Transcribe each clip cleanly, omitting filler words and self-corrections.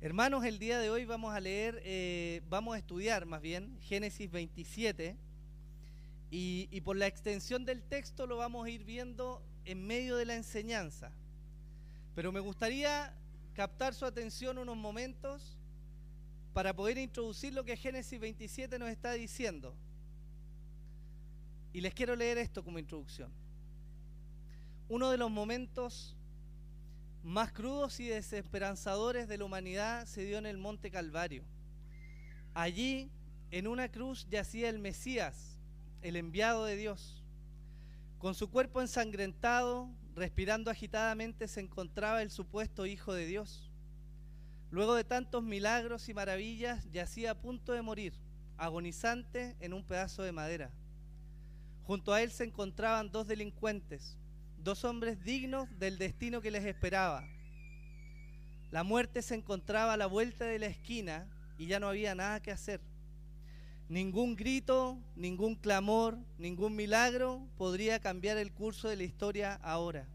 Hermanos, el día de hoy vamos a leer, vamos a estudiar más bien Génesis 27 y por la extensión del texto lo vamos a ir viendo en medio de la enseñanza. Pero me gustaría captar su atención unos momentos para poder introducir lo que Génesis 27 nos está diciendo. Y les quiero leer esto como introducción. Uno de los momentos más crudos y desesperanzadores de la humanidad se dio en el Monte Calvario. Allí, en una cruz, yacía el Mesías, el enviado de Dios. Con su cuerpo ensangrentado, respirando agitadamente, se encontraba el supuesto Hijo de Dios. Luego de tantos milagros y maravillas, yacía a punto de morir, agonizante en un pedazo de madera. Junto a él se encontraban dos delincuentes, dos hombres dignos del destino que les esperaba. La muerte se encontraba a la vuelta de la esquina y ya no había nada que hacer. Ningún grito, ningún clamor, ningún milagro podría cambiar el curso de la historia ahora.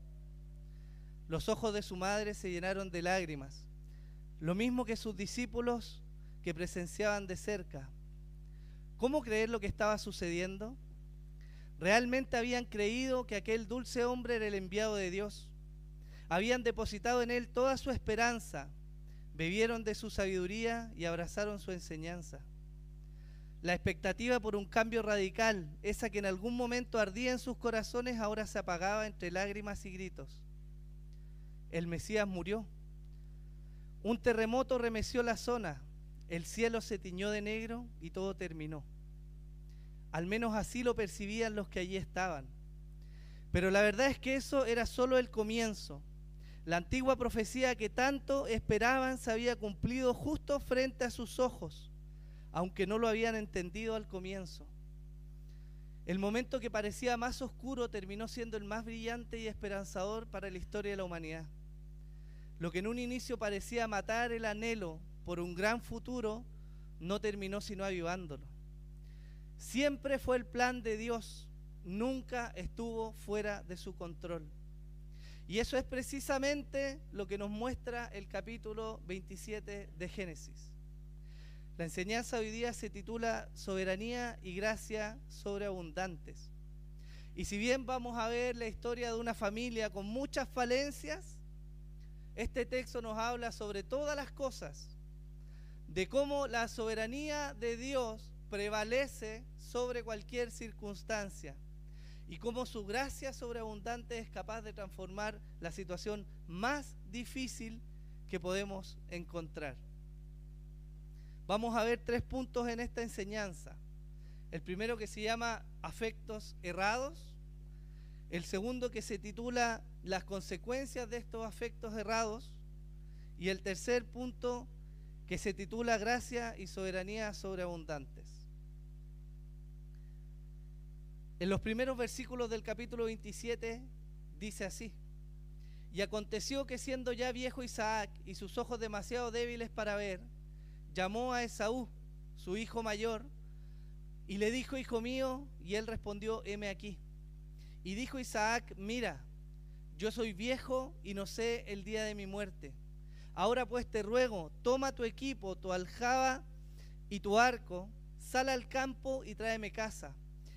Los ojos de su madre se llenaron de lágrimas, lo mismo que sus discípulos que presenciaban de cerca. ¿Cómo creer lo que estaba sucediendo? Realmente habían creído que aquel dulce hombre era el enviado de Dios. Habían depositado en él toda su esperanza, bebieron de su sabiduría y abrazaron su enseñanza. La expectativa por un cambio radical, esa que en algún momento ardía en sus corazones, ahora se apagaba entre lágrimas y gritos. El Mesías murió. Un terremoto remeció la zona, el cielo se tiñó de negro y todo terminó. Al menos así lo percibían los que allí estaban. Pero la verdad es que eso era solo el comienzo. La antigua profecía que tanto esperaban se había cumplido justo frente a sus ojos, aunque no lo habían entendido al comienzo. El momento que parecía más oscuro terminó siendo el más brillante y esperanzador para la historia de la humanidad. Lo que en un inicio parecía matar el anhelo por un gran futuro, no terminó sino avivándolo. Siempre fue el plan de Dios, nunca estuvo fuera de su control. Y eso es precisamente lo que nos muestra el capítulo 27 de Génesis. La enseñanza hoy día se titula Soberanía y Gracia Sobreabundantes. Y si bien vamos a ver la historia de una familia con muchas falencias, este texto nos habla sobre todas las cosas, de cómo la soberanía de Dios prevalece sobre cualquier circunstancia y cómo su gracia sobreabundante es capaz de transformar la situación más difícil que podemos encontrar. Vamos a ver 3 puntos en esta enseñanza. El primero, que se llama afectos errados. El segundo, que se titula las consecuencias de estos afectos errados. Y el tercer punto, que se titula gracia y soberanía sobreabundantes. En los primeros versículos del capítulo 27 dice así: y aconteció que siendo ya viejo Isaac y sus ojos demasiado débiles para ver, llamó a Esaú, su hijo mayor, y le dijo: hijo mío, y él respondió: heme aquí. Y dijo Isaac: mira, yo soy viejo y no sé el día de mi muerte. Ahora pues te ruego, toma tu equipo, tu aljaba y tu arco, sal al campo y tráeme caza,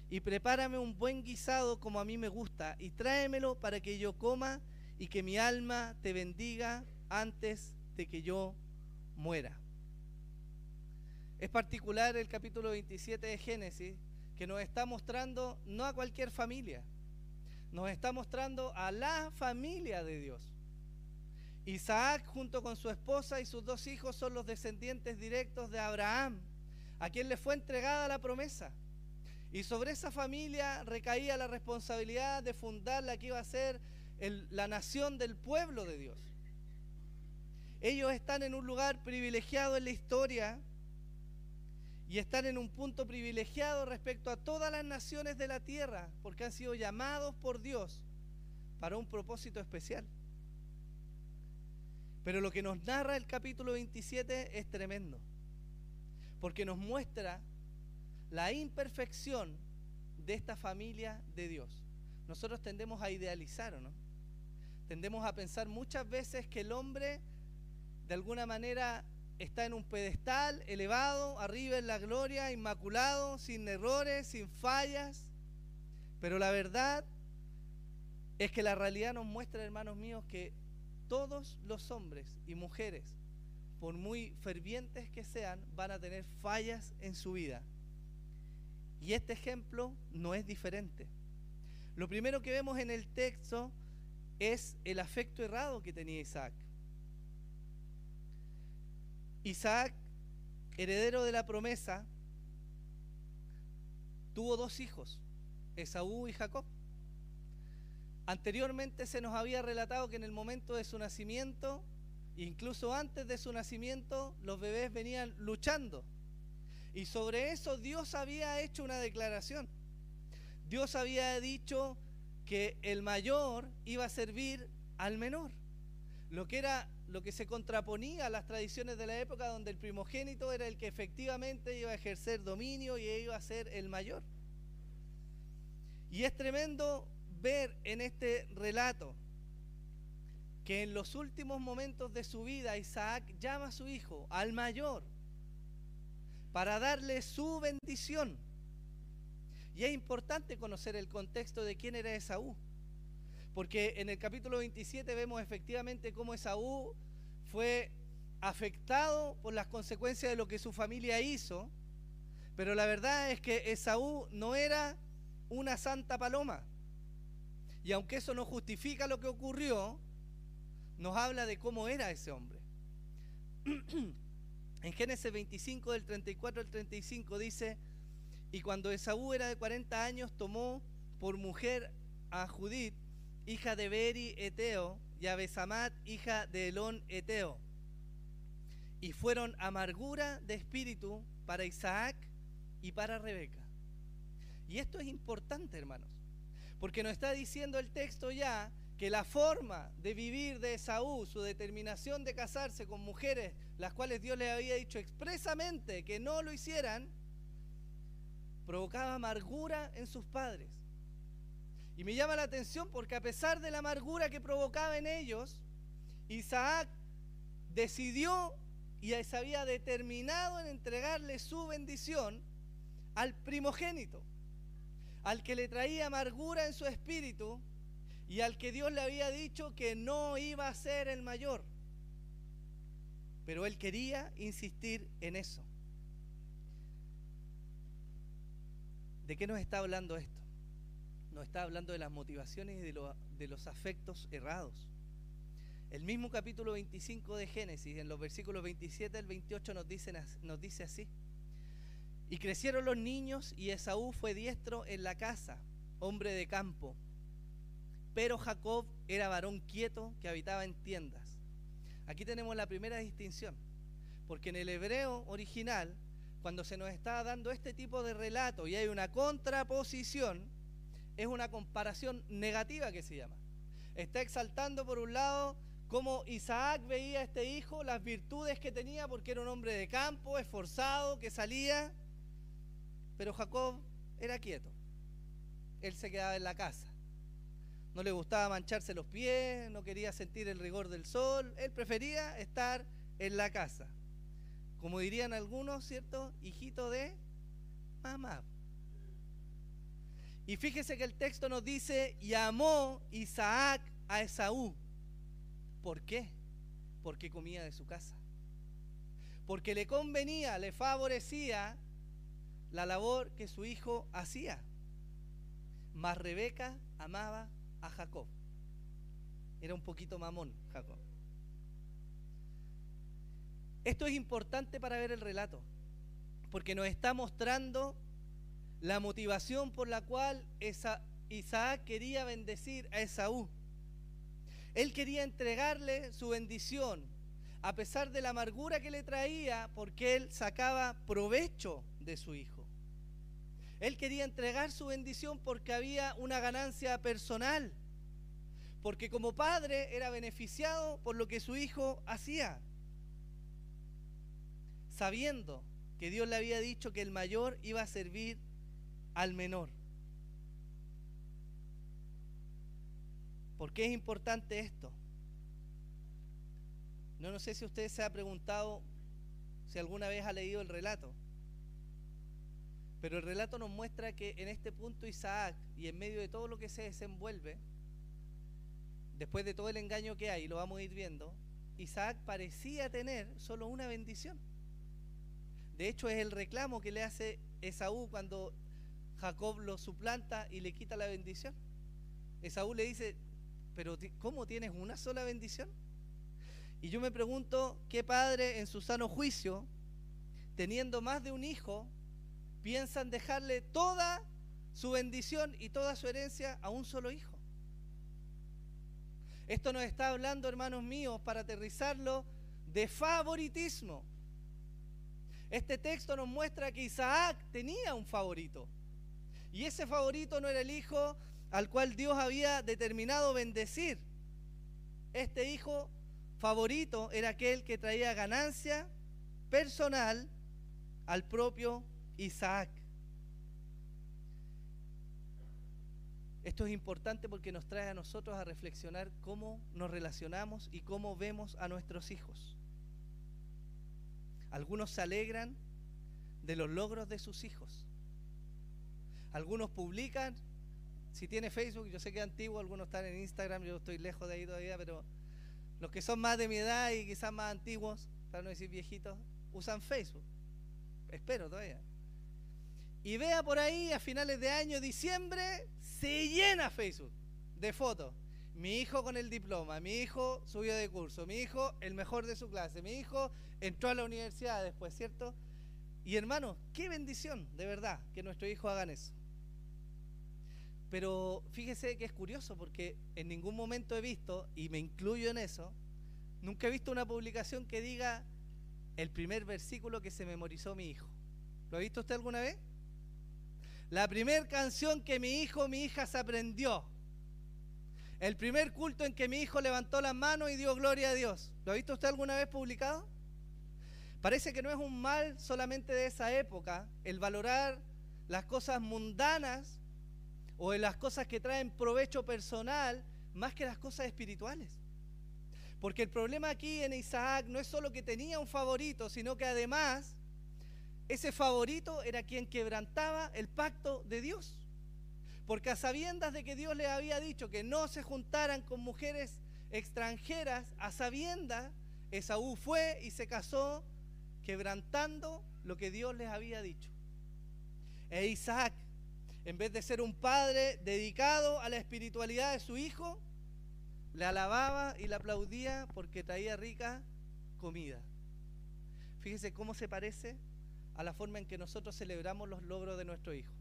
y prepárame un buen guisado como a mí me gusta, y tráemelo para que yo coma y que mi alma te bendiga antes de que yo muera. Es particular el capítulo 27 de Génesis, que nos está mostrando no a cualquier familia, nos está mostrando a la familia de Dios. Isaac, junto con su esposa y sus 2 hijos, son los descendientes directos de Abraham, a quien le fue entregada la promesa. Y sobre esa familia recaía la responsabilidad de fundar la que iba a ser la nación del pueblo de Dios. Ellos están en un lugar privilegiado en la historia y están en un punto privilegiado respecto a todas las naciones de la tierra, porque han sido llamados por Dios para un propósito especial. Pero lo que nos narra el capítulo 27 es tremendo, porque nos muestra la imperfección de esta familia de Dios. Nosotros tendemos a idealizar, ¿o no? Tendemos a pensar muchas veces que el hombre de alguna manera está en un pedestal elevado, arriba en la gloria, inmaculado, sin errores, sin fallas. Pero la verdad es que la realidad nos muestra, hermanos míos, que todos los hombres y mujeres, por muy fervientes que sean, van a tener fallas en su vida. Y este ejemplo no es diferente. Lo primero que vemos en el texto es el afecto errado que tenía Isaac. Isaac, heredero de la promesa, tuvo 2 hijos, Esaú y Jacob. Anteriormente se nos había relatado que en el momento de su nacimiento, incluso antes de su nacimiento, los bebés venían luchando. Y sobre eso Dios había hecho una declaración. Dios había dicho que el mayor iba a servir al menor. Lo que se contraponía a las tradiciones de la época, donde el primogénito era el que efectivamente iba a ejercer dominio y iba a ser el mayor. Y es tremendo ver en este relato que en los últimos momentos de su vida Isaac llama a su hijo, al mayor, para darle su bendición. Y es importante conocer el contexto de quién era Esaú, porque en el capítulo 27 vemos efectivamente cómo Esaú fue afectado por las consecuencias de lo que su familia hizo, pero la verdad es que Esaú no era una santa paloma. Y aunque eso no justifica lo que ocurrió, nos habla de cómo era ese hombre. En Génesis 25, del 34 al 35 dice: y cuando Esaú era de 40 años, tomó por mujer a Judith, hija de Beri Eteo, y a Besamat, hija de Elón Eteo. Y fueron amargura de espíritu para Isaac y para Rebeca. Y esto es importante, hermanos, porque nos está diciendo el texto ya que la forma de vivir de Esaú, su determinación de casarse con mujeres, las cuales Dios le había dicho expresamente que no lo hicieran, provocaba amargura en sus padres. Y me llama la atención porque a pesar de la amargura que provocaba en ellos, Isaac decidió y se había determinado en entregarle su bendición al primogénito, al que le traía amargura en su espíritu y al que Dios le había dicho que no iba a ser el mayor. Pero él quería insistir en eso. ¿De qué nos está hablando esto? Nos está hablando de las motivaciones y de los afectos errados. El mismo capítulo 25 de Génesis, en los versículos 27 al 28, nos dice así: y crecieron los niños, y Esaú fue diestro en la casa, hombre de campo. Pero Jacob era varón quieto que habitaba en tiendas. Aquí tenemos la primera distinción, porque en el hebreo original, cuando se nos está dando este tipo de relato y hay una contraposición, es una comparación negativa que se llama. Está exaltando por un lado cómo Isaac veía a este hijo, las virtudes que tenía, porque era un hombre de campo, esforzado, que salía. Pero Jacob era quieto. Él se quedaba en la casa. No le gustaba mancharse los pies, no quería sentir el rigor del sol. Él prefería estar en la casa. Como dirían algunos, ¿cierto? Hijito de mamá. Y fíjese que el texto nos dice: y amó Isaac a Esaú. ¿Por qué? Porque comía de su casa. Porque le convenía, le favorecía la labor que su hijo hacía. Mas Rebeca amaba a Jacob. Era un poquito mamón Jacob. Esto es importante para ver el relato, porque nos está mostrando la motivación por la cual Isaac quería bendecir a Esaú. Él quería entregarle su bendición, a pesar de la amargura que le traía, porque él sacaba provecho de su hijo. Él quería entregar su bendición porque había una ganancia personal, porque como padre era beneficiado por lo que su hijo hacía, sabiendo que Dios le había dicho que el mayor iba a servir al menor. ¿Por qué es importante esto? No sé si usted se ha preguntado si alguna vez ha leído el relato. Pero el relato nos muestra que en este punto Isaac, y en medio de todo lo que se desenvuelve, después de todo el engaño que hay, lo vamos a ir viendo, Isaac parecía tener solo una bendición. De hecho, es el reclamo que le hace Esaú cuando Jacob lo suplanta y le quita la bendición. Esaú le dice, pero ¿cómo tienes una sola bendición? Y yo me pregunto, ¿qué padre en su sano juicio, teniendo más de un hijo, piensan dejarle toda su bendición y toda su herencia a un solo hijo? Esto nos está hablando, hermanos míos, para aterrizarlo, de favoritismo. Este texto nos muestra que Isaac tenía un favorito. Y ese favorito no era el hijo al cual Dios había determinado bendecir. Este hijo favorito era aquel que traía ganancia personal al propio Isaac. Esto es importante porque nos trae a nosotros a reflexionar cómo nos relacionamos y cómo vemos a nuestros hijos. Algunos se alegran de los logros de sus hijos. Algunos publican, si tiene Facebook, yo sé que es antiguo, algunos están en Instagram, yo estoy lejos de ahí todavía, pero los que son más de mi edad y quizás más antiguos, para no decir viejitos, usan Facebook. Espero todavía. Y vea por ahí a finales de año, diciembre, se llena Facebook de fotos. Mi hijo con el diploma, mi hijo subió de curso, mi hijo el mejor de su clase, mi hijo entró a la universidad después, ¿cierto? Y hermanos, qué bendición, de verdad, que nuestros hijos hagan eso. Pero fíjese que es curioso porque en ningún momento he visto, y me incluyo en eso, nunca he visto una publicación que diga el primer versículo que se memorizó mi hijo. ¿Lo ha visto usted alguna vez? La primera canción que mi hijo o mi hija se aprendió. El primer culto en que mi hijo levantó las manos y dio gloria a Dios. ¿Lo ha visto usted alguna vez publicado? Parece que no es un mal solamente de esa época el valorar las cosas mundanas o en las cosas que traen provecho personal más que las cosas espirituales. Porque el problema aquí en Isaac no es solo que tenía un favorito, sino que además ese favorito era quien quebrantaba el pacto de Dios. Porque a sabiendas de que Dios les había dicho que no se juntaran con mujeres extranjeras, a sabiendas, Esaú fue y se casó quebrantando lo que Dios les había dicho. E Isaac, en vez de ser un padre dedicado a la espiritualidad de su hijo, le alababa y le aplaudía porque traía rica comida. Fíjese cómo se parece a la forma en que nosotros celebramos los logros de nuestro hijo.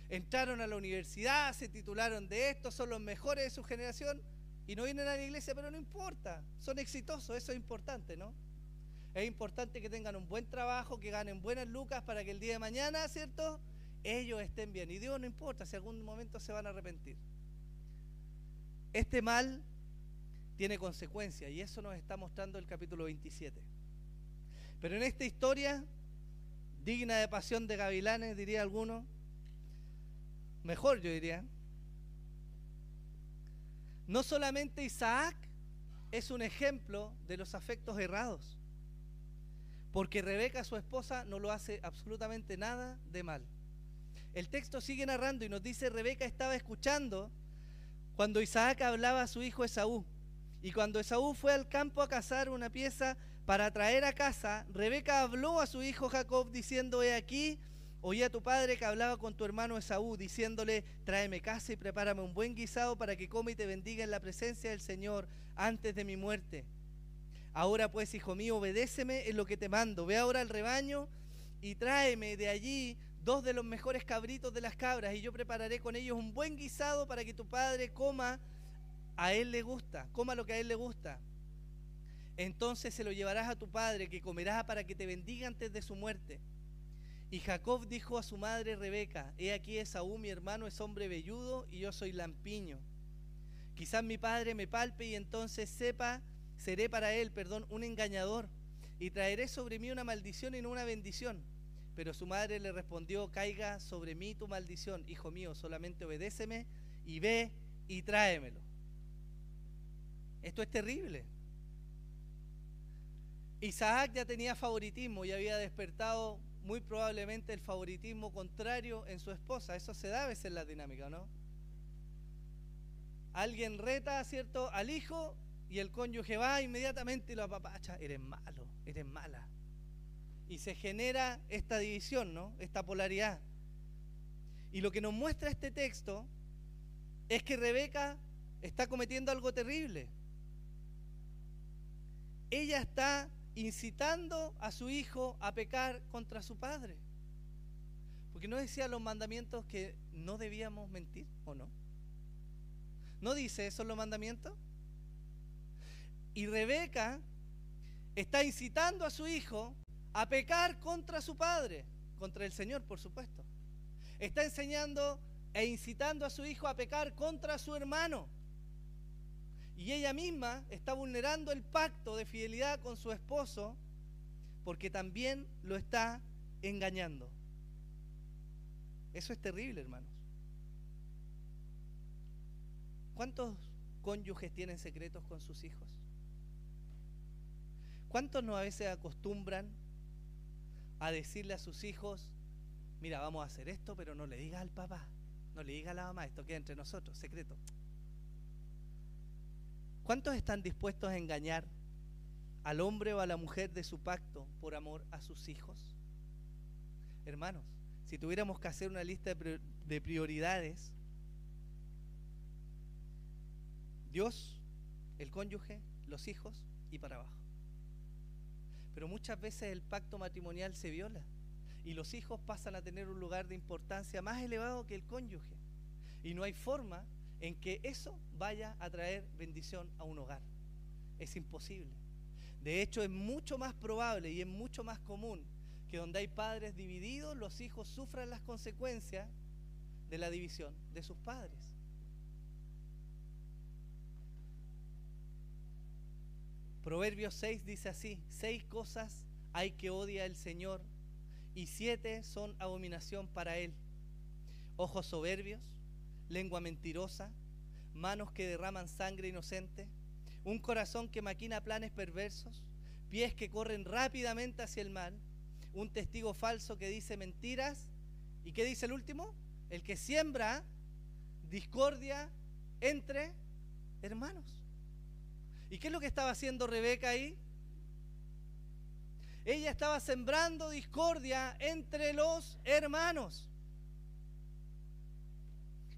Entraron a la universidad, se titularon de esto, son los mejores de su generación y no vienen a la iglesia, pero no importa, son exitosos, eso es importante, ¿no? Es importante que tengan un buen trabajo, que ganen buenas lucas para que el día de mañana, ¿cierto?, ellos estén bien. Y Dios no importa si algún momento se van a arrepentir. Este mal tiene consecuencias y eso nos está mostrando el capítulo 27. Pero en esta historia, digna de pasión de gavilanes, diría alguno, mejor yo diría, no solamente Isaac es un ejemplo de los afectos errados, porque Rebeca, su esposa, no lo hace absolutamente nada de mal. El texto sigue narrando y nos dice: Rebeca estaba escuchando cuando Isaac hablaba a su hijo Esaú. Y cuando Esaú fue al campo a cazar una pieza para traer a casa, Rebeca habló a su hijo Jacob diciendo: he aquí, oí a tu padre que hablaba con tu hermano Esaú, diciéndole: tráeme caza y prepárame un buen guisado para que coma y te bendiga en la presencia del Señor antes de mi muerte. Ahora pues, hijo mío, obedéceme en lo que te mando. Ve ahora al rebaño y tráeme de allí 2 de los mejores cabritos de las cabras, y yo prepararé con ellos un buen guisado para que tu padre coma a él le gusta, coma lo que a él le gusta. Entonces se lo llevarás a tu padre, que comerá para que te bendiga antes de su muerte. Y Jacob dijo a su madre Rebeca: he aquí, Esaú mi hermano es hombre velludo y yo soy lampiño. Quizás mi padre me palpe y entonces seré para él, un engañador, y traeré sobre mí una maldición y no una bendición. Pero su madre le respondió: caiga sobre mí tu maldición, hijo mío, solamente obedéceme y ve y tráemelo. Esto es terrible. Isaac ya tenía favoritismo y había despertado muy probablemente el favoritismo contrario en su esposa. Eso se da a veces en la dinámica, ¿no? Alguien reta, ¿cierto?, al hijo y el cónyuge va inmediatamente y lo apapacha. Eres malo, eres mala. Y se genera esta división, ¿no? Esta polaridad. Y lo que nos muestra este texto es que Rebeca está cometiendo algo terrible. Ella está incitando a su hijo a pecar contra su padre. Porque no decía los mandamientos que no debíamos mentir, ¿o no? ¿No dice eso en los mandamientos? Y Rebeca está incitando a su hijo a pecar contra su padre, contra el Señor, por supuesto. Está enseñando e incitando a su hijo a pecar contra su hermano. Y ella misma está vulnerando el pacto de fidelidad con su esposo porque también lo está engañando. Eso es terrible, hermanos. ¿Cuántos cónyuges tienen secretos con sus hijos? ¿Cuántos no a veces acostumbran a decirle a sus hijos, mira, vamos a hacer esto, pero no le digas al papá, no le digas a la mamá, esto queda entre nosotros, secreto? ¿Cuántos están dispuestos a engañar al hombre o a la mujer de su pacto por amor a sus hijos? Hermanos, si tuviéramos que hacer una lista de prioridades, Dios, el cónyuge, los hijos y para abajo. Pero muchas veces el pacto matrimonial se viola y los hijos pasan a tener un lugar de importancia más elevado que el cónyuge. Y no hay forma en que eso vaya a traer bendición a un hogar. Es imposible. De hecho, es mucho más probable y es mucho más común que donde hay padres divididos, los hijos sufran las consecuencias de la división de sus padres. Proverbios 6 dice así: 6 cosas hay que odia el Señor y 7 son abominación para Él: ojos soberbios, lengua mentirosa, manos que derraman sangre inocente, un corazón que maquina planes perversos, pies que corren rápidamente hacia el mal, un testigo falso que dice mentiras. ¿Y qué dice el último? El que siembra discordia entre hermanos. ¿Y qué es lo que estaba haciendo Rebeca ahí? Ella estaba sembrando discordia entre los hermanos.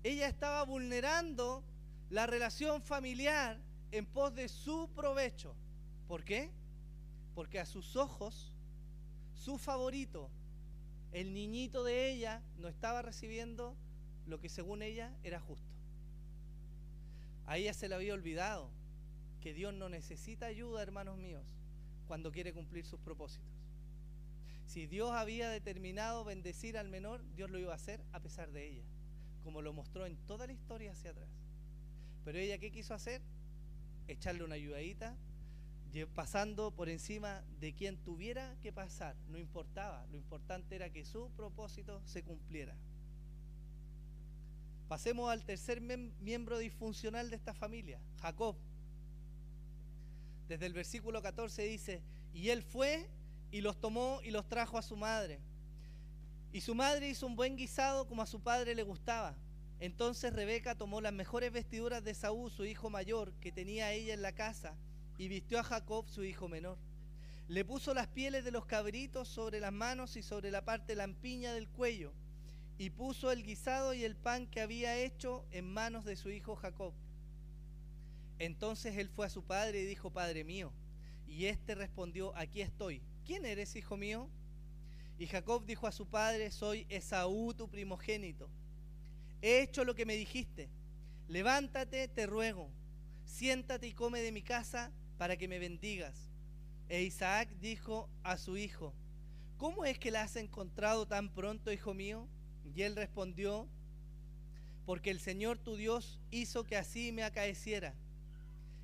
Ella estaba vulnerando la relación familiar en pos de su provecho. ¿Por qué? Porque a sus ojos, su favorito, el niñito de ella, no estaba recibiendo lo que según ella era justo. A ella se le había olvidado que Dios no necesita ayuda, hermanos míos, cuando quiere cumplir sus propósitos. Si Dios había determinado bendecir al menor, Dios lo iba a hacer a pesar de ella, como lo mostró en toda la historia hacia atrás. Pero ella, ¿qué quiso hacer? Echarle una ayudadita, pasando por encima de quien tuviera que pasar. No importaba, lo importante era que su propósito se cumpliera. Pasemos al tercer miembro disfuncional de esta familia, Jacob. Desde el versículo 14 dice: y él fue y los tomó y los trajo a su madre. Y su madre hizo un buen guisado como a su padre le gustaba. Entonces Rebeca tomó las mejores vestiduras de Esaú, su hijo mayor, que tenía ella en la casa, y vistió a Jacob, su hijo menor. Le puso las pieles de los cabritos sobre las manos y sobre la parte lampiña del cuello, y puso el guisado y el pan que había hecho en manos de su hijo Jacob. Entonces él fue a su padre y dijo: Padre mío. Y éste respondió: Aquí estoy. ¿Quién eres, hijo mío? Y Jacob dijo a su padre: Soy Esaú, tu primogénito. He hecho lo que me dijiste. Levántate, te ruego, siéntate y come de mi casa para que me bendigas. E Isaac dijo a su hijo: ¿Cómo es que la has encontrado tan pronto, hijo mío? Y él respondió: Porque el Señor tu Dios hizo que así me acaeciera.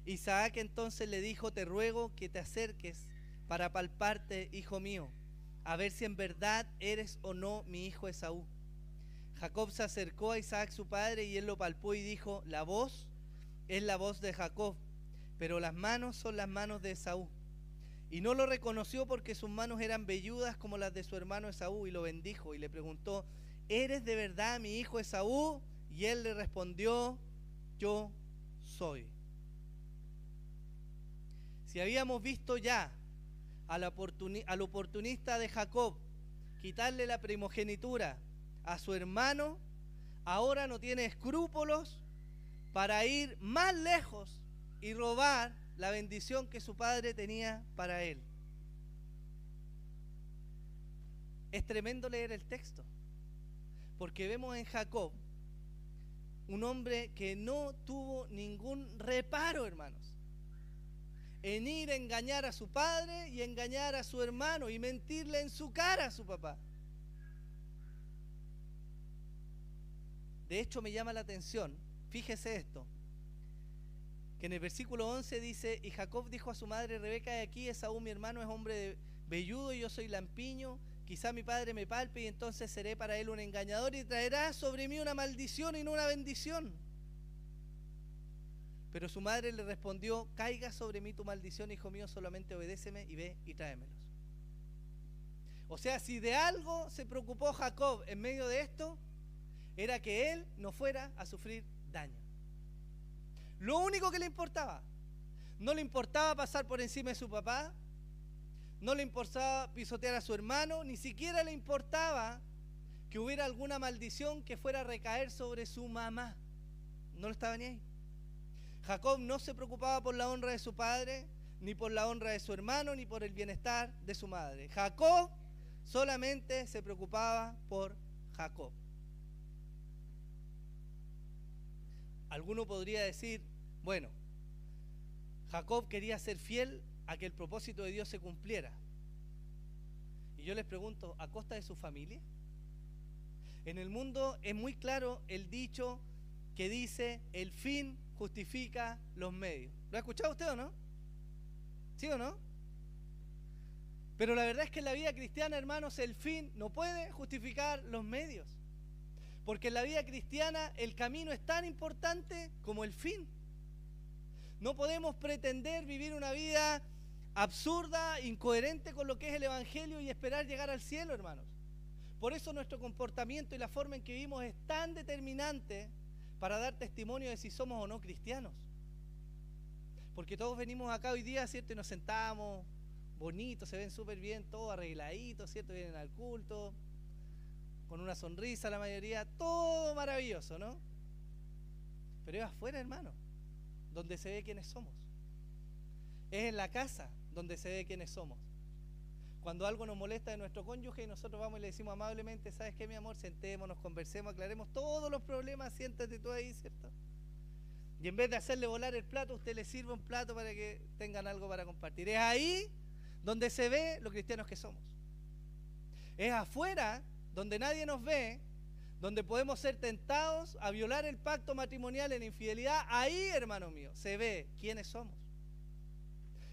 Isaac entonces le dijo: Te ruego que te acerques para palparte, hijo mío, a ver si en verdad eres o no mi hijo Esaú. Jacob se acercó a Isaac su padre y él lo palpó y dijo: La voz es la voz de Jacob, pero las manos son las manos de Esaú. Y no lo reconoció porque sus manos eran velludas como las de su hermano Esaú, y lo bendijo y le preguntó: ¿eres de verdad mi hijo Esaú? Y él le respondió: yo soy. Si habíamos visto ya al oportunista de Jacob quitarle la primogenitura a su hermano, ahora no tiene escrúpulos para ir más lejos y robar la bendición que su padre tenía para él. Es tremendo leer el texto, porque vemos en Jacob un hombre que no tuvo ningún reparo, hermanos, en ir a engañar a su padre y engañar a su hermano y mentirle en su cara a su papá. De hecho, me llama la atención, fíjese esto, que en el versículo 11 dice: y Jacob dijo a su madre Rebeca: he aquí, Esaú mi hermano es hombre velludo y yo soy lampiño, quizá mi padre me palpe y entonces seré para él un engañador y traerá sobre mí una maldición y no una bendición. Pero su madre le respondió: caiga sobre mí tu maldición, hijo mío, solamente obedéceme y ve y tráemelos. O sea, si de algo se preocupó Jacob en medio de esto, era que él no fuera a sufrir daño. Lo único que le importaba. No le importaba pasar por encima de su papá, no le importaba pisotear a su hermano, ni siquiera le importaba que hubiera alguna maldición que fuera a recaer sobre su mamá. No lo estaba ni ahí. Jacob no se preocupaba por la honra de su padre, ni por la honra de su hermano, ni por el bienestar de su madre. Jacob solamente se preocupaba por Jacob. Alguno podría decir: bueno, Jacob quería ser fiel a que el propósito de Dios se cumpliera. Y yo les pregunto: ¿a costa de su familia? En el mundo es muy claro el dicho que dice: el fin justifica los medios. ¿Lo ha escuchado usted o no? ¿Sí o no? Pero la verdad es que en la vida cristiana, hermanos, el fin no puede justificar los medios. Porque en la vida cristiana el camino es tan importante como el fin. No podemos pretender vivir una vida absurda, incoherente con lo que es el Evangelio y esperar llegar al cielo, hermanos. Por eso nuestro comportamiento y la forma en que vivimos es tan determinante para dar testimonio de si somos o no cristianos. Porque todos venimos acá hoy día, ¿cierto? Y nos sentamos bonitos, se ven súper bien, todos arregladitos, ¿cierto? Vienen al culto con una sonrisa la mayoría, todo maravilloso, ¿no? Pero es afuera, hermano, donde se ve quiénes somos. Es en la casa donde se ve quiénes somos. Cuando algo nos molesta de nuestro cónyuge y nosotros vamos y le decimos amablemente: ¿sabes qué, mi amor? Sentémonos, conversemos, aclaremos todos los problemas, siéntate tú ahí, ¿cierto? Y en vez de hacerle volar el plato, usted le sirve un plato para que tengan algo para compartir. Es ahí donde se ve los cristianos que somos. Es afuera donde nadie nos ve, donde podemos ser tentados a violar el pacto matrimonial en infidelidad. Ahí, hermano mío, se ve quiénes somos.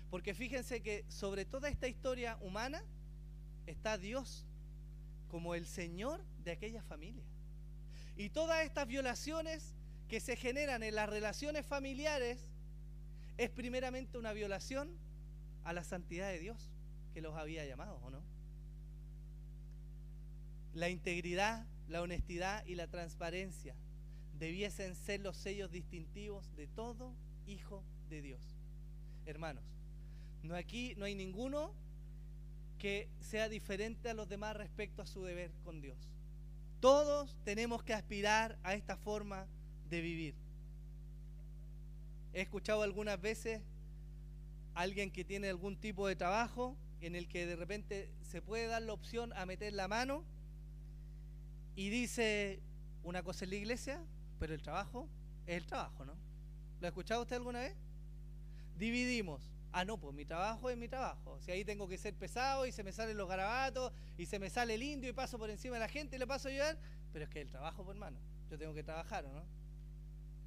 Porque fíjense que sobre toda esta historia humana está Dios como el Señor de aquella familia. Y todas estas violaciones que se generan en las relaciones familiares es primeramente una violación a la santidad de Dios que los había llamado, ¿o no? La integridad, la honestidad y la transparencia debiesen ser los sellos distintivos de todo hijo de Dios. Hermanos, aquí no hay ninguno que sea diferente a los demás respecto a su deber con Dios. Todos tenemos que aspirar a esta forma de vivir. He escuchado algunas veces a alguien que tiene algún tipo de trabajo en el que de repente se puede dar la opción a meter la mano y dice: una cosa es la iglesia, pero el trabajo es el trabajo, ¿no? ¿Lo ha escuchado usted alguna vez? Dividimos. Ah, no, pues mi trabajo es mi trabajo. Si ahí tengo que ser pesado y se me salen los garabatos y se me sale el indio y paso por encima de la gente y le paso a ayudar, pero es que el trabajo, pues, hermano, yo tengo que trabajar, ¿o no?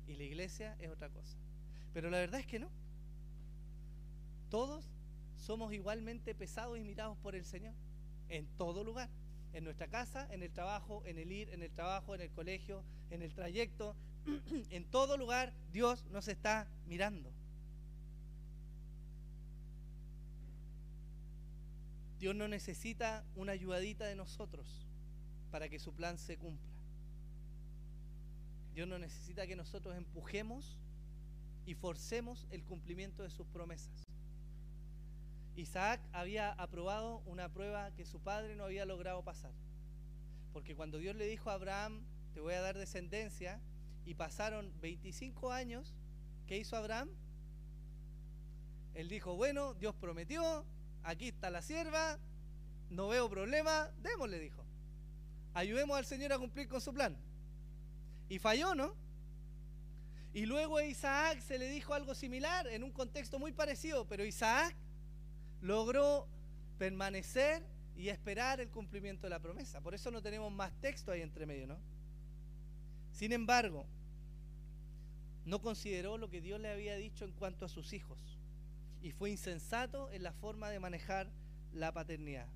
Y la iglesia es otra cosa. Pero la verdad es que no. Todos somos igualmente pesados y mirados por el Señor, en todo lugar. En nuestra casa, en el trabajo, en el ir, en el trabajo, en el colegio, en el trayecto, en todo lugar Dios nos está mirando. Dios no necesita una ayudadita de nosotros para que su plan se cumpla. Dios no necesita que nosotros empujemos y forcemos el cumplimiento de sus promesas. Isaac había aprobado una prueba que su padre no había logrado pasar. Porque cuando Dios le dijo a Abraham, te voy a dar descendencia, y pasaron 25 años, ¿qué hizo Abraham? Él dijo, bueno, Dios prometió, aquí está la sierva, no veo problema, démosle, dijo. Ayudemos al Señor a cumplir con su plan. Y falló, ¿no? Y luego a Isaac se le dijo algo similar, en un contexto muy parecido, pero Isaac logró permanecer y esperar el cumplimiento de la promesa. Por eso no tenemos más texto ahí entre medio, ¿no? Sin embargo, no consideró lo que Dios le había dicho en cuanto a sus hijos y fue insensato en la forma de manejar la paternidad.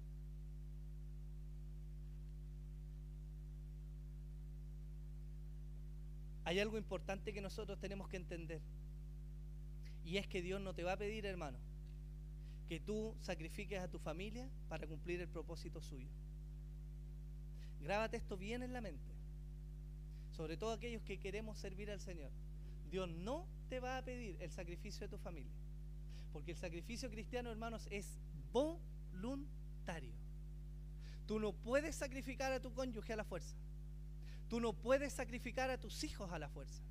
Hay algo importante que nosotros tenemos que entender, y es que Dios no te va a pedir, hermano, que tú sacrifiques a tu familia para cumplir el propósito suyo. Grábate esto bien en la mente, sobre todo aquellos que queremos servir al Señor. Dios no te va a pedir el sacrificio de tu familia, porque el sacrificio cristiano, hermanos, es voluntario. Tú no puedes sacrificar a tu cónyuge a la fuerza. Tú no puedes sacrificar a tus hijos a la fuerza,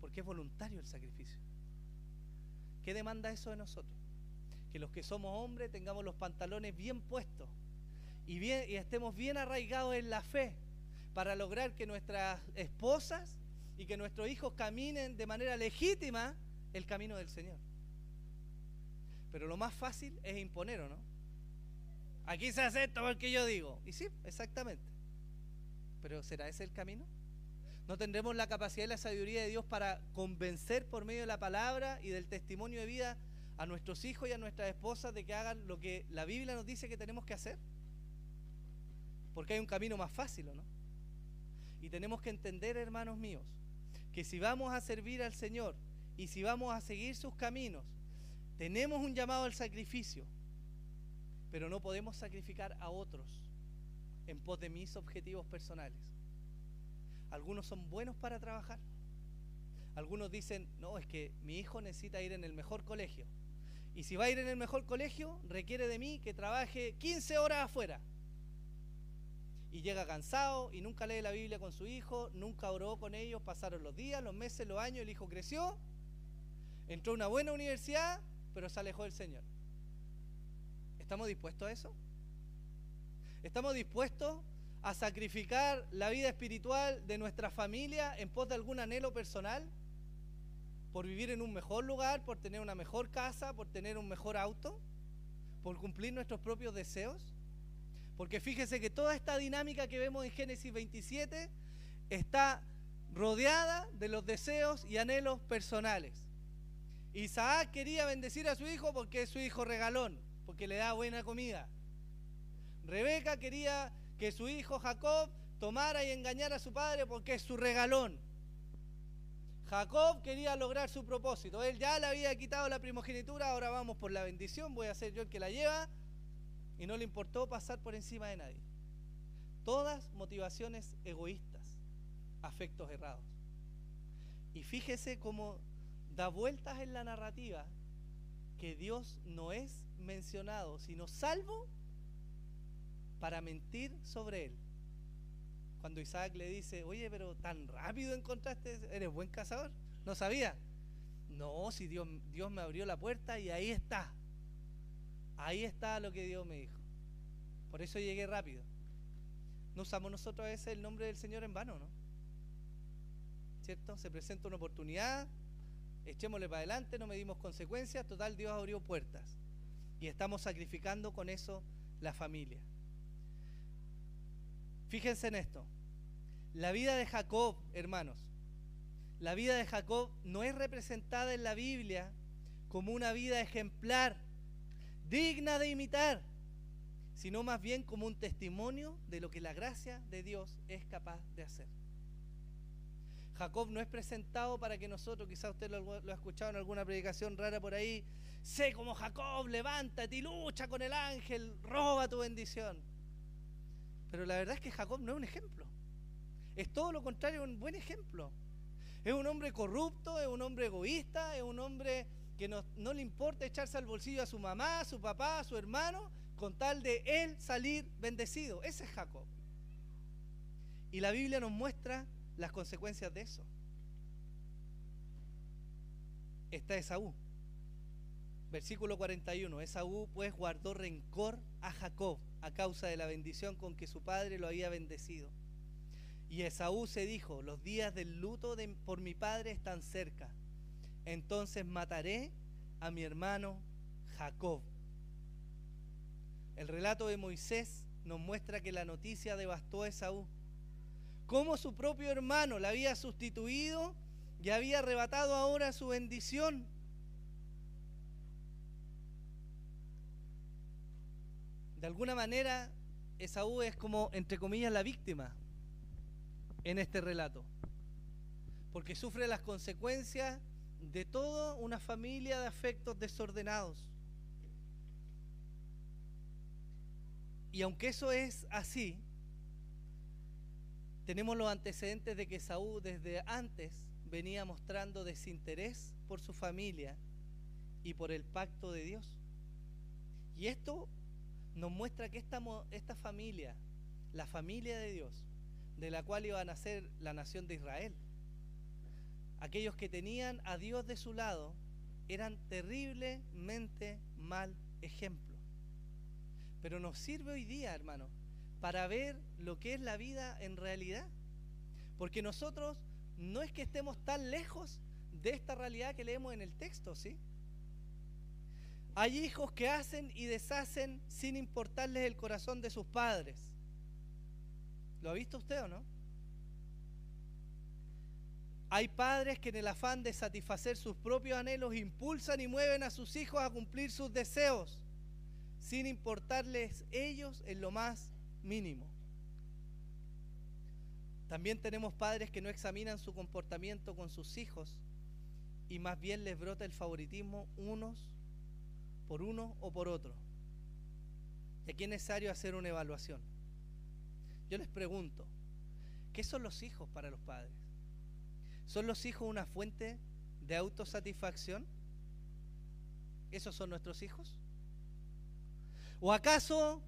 porque es voluntario el sacrificio. ¿Qué demanda eso de nosotros? Que los que somos hombres tengamos los pantalones bien puestos y estemos bien arraigados en la fe para lograr que nuestras esposas y que nuestros hijos caminen de manera legítima el camino del Señor. Pero lo más fácil es imponer, ¿o no? Aquí se hace esto porque yo digo. Y sí, exactamente. Pero ¿será ese el camino? ¿No tendremos la capacidad y la sabiduría de Dios para convencer por medio de la palabra y del testimonio de vida a nuestros hijos y a nuestras esposas de que hagan lo que la Biblia nos dice que tenemos que hacer? Porque hay un camino más fácil, ¿o no? Y tenemos que entender, hermanos míos, que si vamos a servir al Señor y si vamos a seguir sus caminos, tenemos un llamado al sacrificio, pero no podemos sacrificar a otros en pos de mis objetivos personales. Algunos son buenos para trabajar. Algunos dicen, no, es que mi hijo necesita ir en el mejor colegio. Y si va a ir en el mejor colegio, requiere de mí que trabaje 15 horas afuera. Y llega cansado y nunca lee la Biblia con su hijo, nunca oró con ellos, pasaron los días, los meses, los años, el hijo creció, entró a una buena universidad, pero se alejó del Señor. ¿Estamos dispuestos a eso? ¿Estamos dispuestos a sacrificar la vida espiritual de nuestra familia en pos de algún anhelo personal? ¿Por vivir en un mejor lugar, por tener una mejor casa, por tener un mejor auto? ¿Por cumplir nuestros propios deseos? Porque fíjese que toda esta dinámica que vemos en Génesis 27 está rodeada de los deseos y anhelos personales. Isaac quería bendecir a su hijo porque es su hijo regalón, porque le da buena comida. Rebeca quería que su hijo Jacob tomara y engañara a su padre porque es su regalón. Jacob quería lograr su propósito. Él ya le había quitado la primogenitura, ahora vamos por la bendición, voy a ser yo el que la lleva. Y no le importó pasar por encima de nadie. Todas motivaciones egoístas, afectos errados. Y fíjese cómo da vueltas en la narrativa que Dios no es mencionado, sino salvo para mentir sobre él. Cuando Isaac le dice, oye, pero tan rápido encontraste, ¿eres buen cazador? ¿No sabía? No, si Dios me abrió la puerta y ahí está. Ahí está lo que Dios me dijo. Por eso llegué rápido. No usamos nosotros a veces el nombre del Señor en vano, ¿no? ¿Cierto? Se presenta una oportunidad, echémosle para adelante, no medimos consecuencias, total, Dios abrió puertas. Y estamos sacrificando con eso la familia. Fíjense en esto. La vida de Jacob, hermanos, la vida de Jacob no es representada en la Biblia como una vida ejemplar, digna de imitar, sino más bien como un testimonio de lo que la gracia de Dios es capaz de hacer. Jacob no es presentado para que nosotros, quizás usted lo ha escuchado en alguna predicación rara por ahí, sé como Jacob, levántate y lucha con el ángel, roba tu bendición. Pero la verdad es que Jacob no es un ejemplo. Es todo lo contrario, un buen ejemplo. Es un hombre corrupto, es un hombre egoísta, es un hombre que no le importa echarse al bolsillo a su mamá, a su papá, a su hermano, con tal de él salir bendecido. Ese es Jacob. Y la Biblia nos muestra las consecuencias de eso. Está Esaú. Versículo 41. Esaú pues guardó rencor a Jacob a causa de la bendición con que su padre lo había bendecido. Y Esaú se dijo: los días del luto por mi padre están cerca. Entonces mataré a mi hermano Jacob. El relato de Moisés nos muestra que la noticia devastó a Esaú. Cómo su propio hermano la había sustituido y había arrebatado ahora su bendición. De alguna manera, Esaú es como, entre comillas, la víctima en este relato, porque sufre las consecuencias de toda una familia de afectos desordenados. Y aunque eso es así, tenemos los antecedentes de que Esaú desde antes venía mostrando desinterés por su familia y por el pacto de Dios. Y esto nos muestra que esta familia, la familia de Dios, de la cual iba a nacer la nación de Israel, aquellos que tenían a Dios de su lado, eran terriblemente mal ejemplo. Pero nos sirve hoy día, hermano, para ver lo que es la vida en realidad. Porque nosotros no es que estemos tan lejos de esta realidad que leemos en el texto, ¿sí? Hay hijos que hacen y deshacen sin importarles el corazón de sus padres. ¿Lo ha visto usted o no? Hay padres que en el afán de satisfacer sus propios anhelos impulsan y mueven a sus hijos a cumplir sus deseos, sin importarles ellos en lo más mínimo. También tenemos padres que no examinan su comportamiento con sus hijos y más bien les brota el favoritismo unos por uno o por otro. Y aquí es necesario hacer una evaluación. Yo les pregunto, ¿qué son los hijos para los padres? ¿Son los hijos una fuente de autosatisfacción? ¿Esos son nuestros hijos? ¿O acaso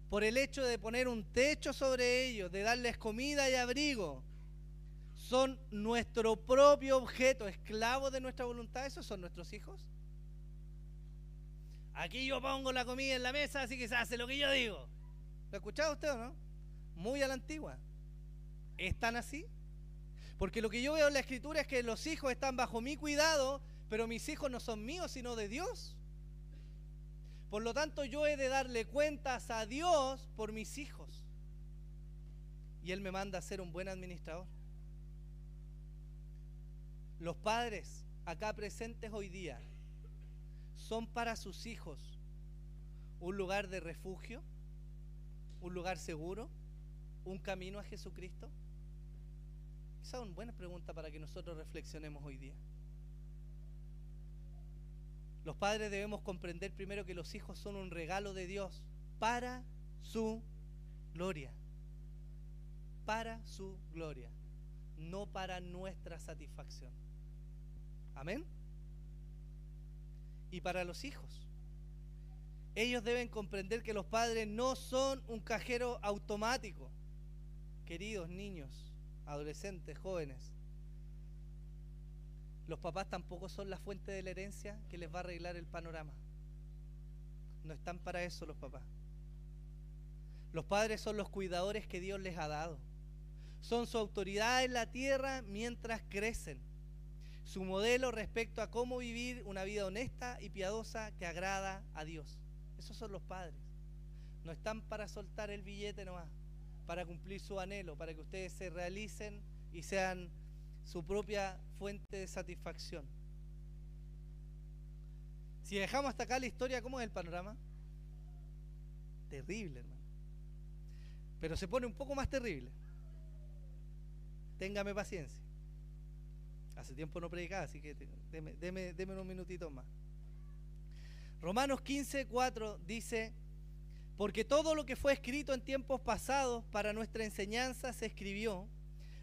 por el hecho de poner un techo sobre ellos, de darles comida y abrigo, son nuestro propio objeto, esclavos de nuestra voluntad? ¿Esos son nuestros hijos? Aquí yo pongo la comida en la mesa, así que se hace lo que yo digo. ¿Lo ha escuchado usted o no? Muy a la antigua. ¿Están así? Porque lo que yo veo en la Escritura es que los hijos están bajo mi cuidado, pero mis hijos no son míos, sino de Dios. Por lo tanto, yo he de darle cuentas a Dios por mis hijos. Y Él me manda a ser un buen administrador. Los padres acá presentes hoy día son para sus hijos un lugar de refugio, un lugar seguro, un camino a Jesucristo. Esa es una buena pregunta para que nosotros reflexionemos hoy día. Los padres debemos comprender primero que los hijos son un regalo de Dios para su gloria. Para su gloria, no para nuestra satisfacción. Amén. Y para los hijos, ellos deben comprender que los padres no son un cajero automático. Queridos niños, adolescentes, jóvenes, los papás tampoco son la fuente de la herencia que les va a arreglar el panorama. No están para eso los papás. Los padres son los cuidadores que Dios les ha dado. Son su autoridad en la tierra mientras crecen. Su modelo respecto a cómo vivir una vida honesta y piadosa que agrada a Dios. Esos son los padres. No están para soltar el billete nomás, para cumplir su anhelo, para que ustedes se realicen y sean su propia fuente de satisfacción. Si dejamos hasta acá la historia, ¿cómo es el panorama? Terrible, hermano. Pero se pone un poco más terrible. Téngame paciencia. Hace tiempo no predicaba, así que deme unos minutitos más. Romanos 15:4 dice: porque todo lo que fue escrito en tiempos pasados para nuestra enseñanza se escribió,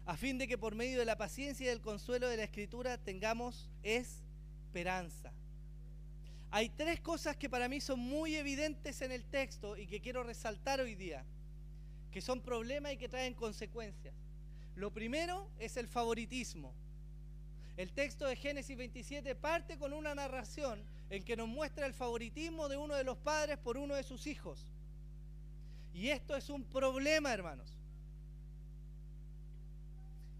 a fin de que por medio de la paciencia y del consuelo de la Escritura tengamos esperanza. Hay tres cosas que para mí son muy evidentes en el texto y que quiero resaltar hoy día, que son problemas y que traen consecuencias. Lo primero es el favoritismo. El texto de Génesis 27 parte con una narración en que nos muestra el favoritismo de uno de los padres por uno de sus hijos. Y esto es un problema, hermanos.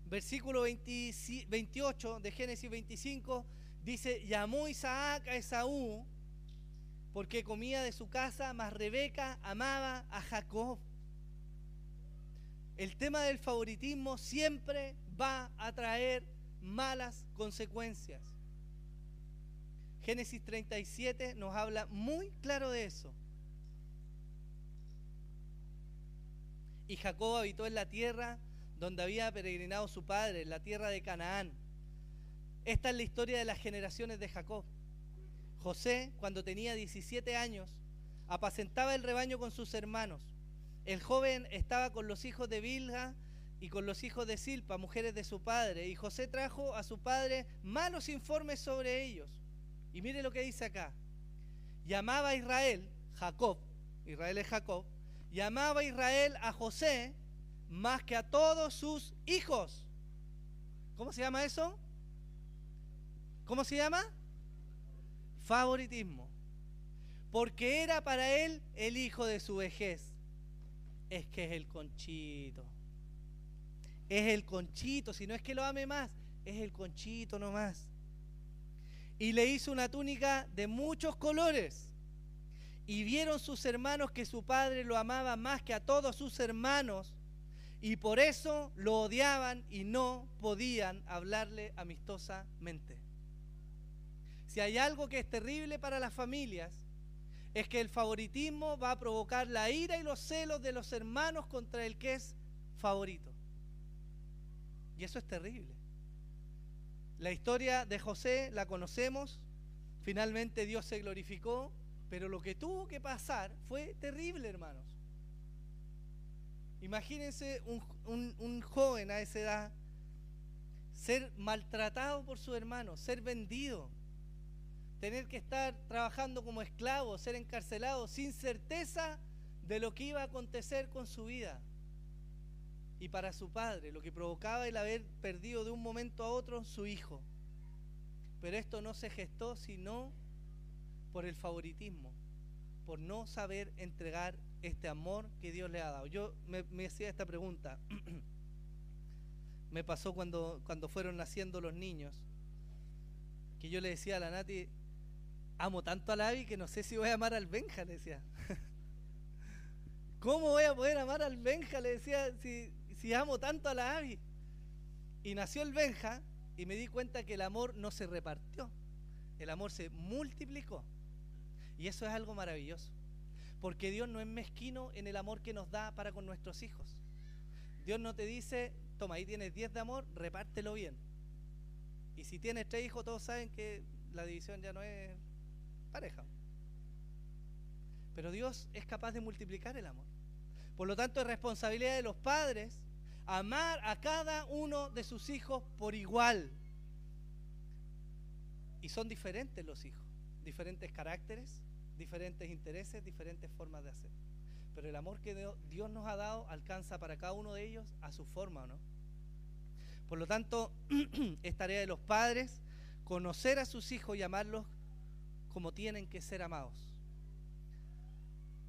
Versículo 28 de Génesis 25 dice: llamó Isaac a Esaú porque comía de su casa, mas Rebeca amaba a Jacob. El tema del favoritismo siempre va a traer malas consecuencias. Génesis 37 nos habla muy claro de eso. Y Jacob habitó en la tierra donde había peregrinado su padre, en la tierra de Canaán. Esta es la historia de las generaciones de Jacob. José, cuando tenía 17 años, apacentaba el rebaño con sus hermanos. El joven estaba con los hijos de Bilha y con los hijos de Silpa, mujeres de su padre, y José trajo a su padre malos informes sobre ellos. Y mire lo que dice acá: llamaba a Israel, Jacob, Israel es Jacob, llamaba a Israel a José más que a todos sus hijos. ¿Cómo se llama eso? ¿Cómo se llama? Favoritismo. Porque era para él el hijo de su vejez. Es que es el conchito. Es el conchito, si no es que lo ame más, es el conchito nomás. Y le hizo una túnica de muchos colores. Y vieron sus hermanos que su padre lo amaba más que a todos sus hermanos, y por eso lo odiaban y no podían hablarle amistosamente. Si hay algo que es terrible para las familias, es que el favoritismo va a provocar la ira y los celos de los hermanos contra el que es favorito. Y eso es terrible. La historia de José la conocemos. Finalmente Dios se glorificó, pero lo que tuvo que pasar fue terrible, hermanos. Imagínense un joven a esa edad ser maltratado por su hermano, ser vendido, tener que estar trabajando como esclavo, ser encarcelado sin certeza de lo que iba a acontecer con su vida. Y para su padre, lo que provocaba el haber perdido de un momento a otro su hijo. Pero esto no se gestó sino por el favoritismo, por no saber entregar este amor que Dios le ha dado. Yo me hacía esta pregunta. Me pasó cuando fueron naciendo los niños, que yo le decía a la Nati: amo tanto a la Abby que no sé si voy a amar al Benja, le decía. ¿Cómo voy a poder amar al Benja? Le decía, si amo tanto a la Abby. Y nació el Benja y me di cuenta que el amor no se repartió, el amor se multiplicó. Y eso es algo maravilloso, porque Dios no es mezquino en el amor que nos da para con nuestros hijos. Dios no te dice: toma, ahí tienes 10 de amor, repártelo bien. Y si tienes 3 hijos, todos saben que la división ya no es pareja. Pero Dios es capaz de multiplicar el amor. Por lo tanto, es responsabilidad de los padres amar a cada uno de sus hijos por igual. Y son diferentes los hijos, diferentes caracteres, diferentes intereses, diferentes formas de hacer. Pero el amor que Dios nos ha dado alcanza para cada uno de ellos a su forma, ¿o no? Por lo tanto, es tarea de los padres conocer a sus hijos y amarlos como tienen que ser amados.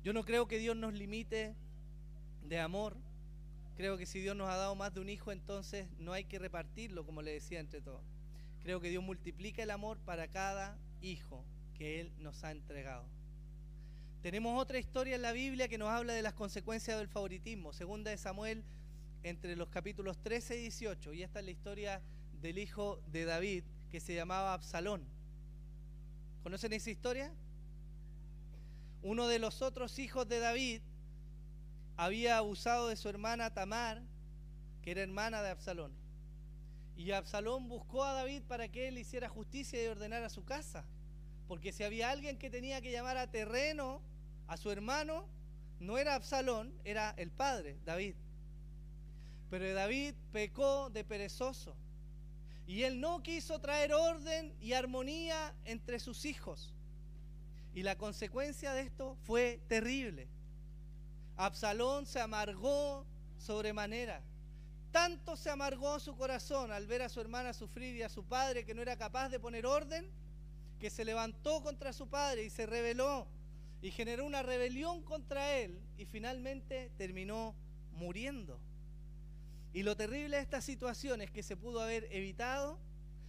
Yo no creo que Dios nos limite de amor. Creo que si Dios nos ha dado más de un hijo, entonces no hay que repartirlo, como le decía, entre todos. Creo que Dios multiplica el amor para cada hijo que Él nos ha entregado. Tenemos otra historia en la Biblia que nos habla de las consecuencias del favoritismo. Segunda de Samuel, entre los capítulos 13 y 18. Y esta es la historia del hijo de David, que se llamaba Absalón. ¿Conocen esa historia? Uno de los otros hijos de David había abusado de su hermana Tamar, que era hermana de Absalón. Y Absalón buscó a David para que él hiciera justicia y ordenara su casa. Porque si había alguien que tenía que llamar a terreno a su hermano, no era Absalón, era el padre, David. Pero David pecó de perezoso. Y él no quiso traer orden y armonía entre sus hijos. Y la consecuencia de esto fue terrible. Absalón se amargó sobremanera. Tanto se amargó su corazón al ver a su hermana sufrir y a su padre que no era capaz de poner orden, que se levantó contra su padre y se rebeló y generó una rebelión contra él y finalmente terminó muriendo. Y lo terrible de esta situación es que se pudo haber evitado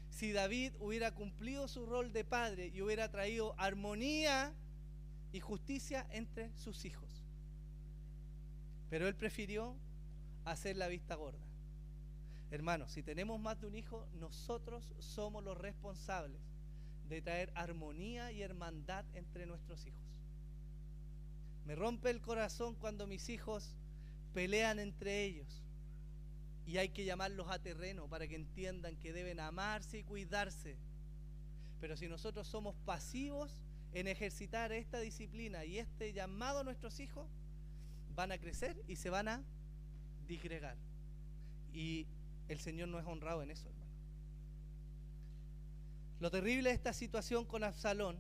si David hubiera cumplido su rol de padre y hubiera traído armonía y justicia entre sus hijos. Pero él prefirió hacer la vista gorda. Hermanos, si tenemos más de un hijo, nosotros somos los responsables de traer armonía y hermandad entre nuestros hijos. Me rompe el corazón cuando mis hijos pelean entre ellos y hay que llamarlos a terreno para que entiendan que deben amarse y cuidarse. Pero si nosotros somos pasivos en ejercitar esta disciplina y este llamado a nuestros hijos, van a crecer y se van a disgregar. Y el Señor no es honrado en eso, hermano. Lo terrible de esta situación con Absalón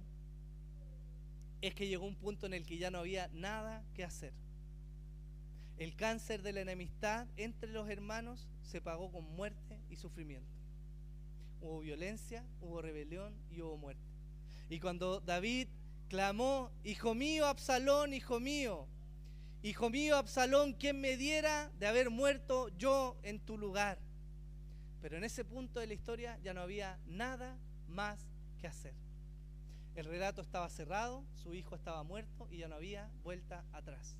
es que llegó un punto en el que ya no había nada que hacer. El cáncer de la enemistad entre los hermanos se pagó con muerte y sufrimiento. Hubo violencia, hubo rebelión y hubo muerte. Y cuando David clamó: hijo mío Absalón, hijo mío Absalón, ¿quién me diera de haber muerto yo en tu lugar? Pero en ese punto de la historia ya no había nada más que hacer. El relato estaba cerrado, su hijo estaba muerto y ya no había vuelta atrás.